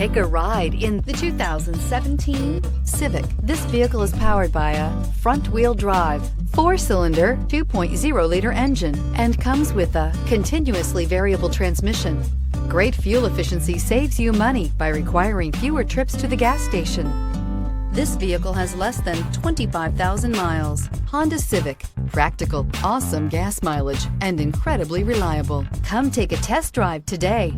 Take a ride in the 2017 Civic. This vehicle is powered by a front-wheel drive, 4-cylinder, 2.0-liter engine, and comes with a continuously variable transmission. Great fuel efficiency saves you money by requiring fewer trips to the gas station. This vehicle has less than 25,000 miles. Honda Civic. Practical, awesome gas mileage, and incredibly reliable. Come take a test drive today.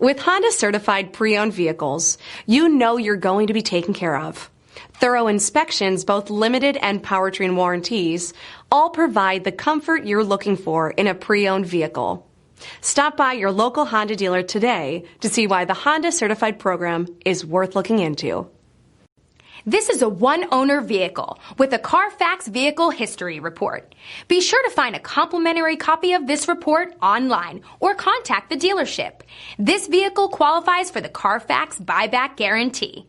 With Honda certified pre-owned vehicles, you know you're going to be taken care of. Thorough inspections, both limited and powertrain warranties, all provide the comfort you're looking for in a pre-owned vehicle. Stop by your local Honda dealer today to see why the Honda certified program is worth looking into. This is a one-owner vehicle with a Carfax Vehicle History Report. Be sure to find a complimentary copy of this report online or contact the dealership. This vehicle qualifies for the Carfax Buyback Guarantee.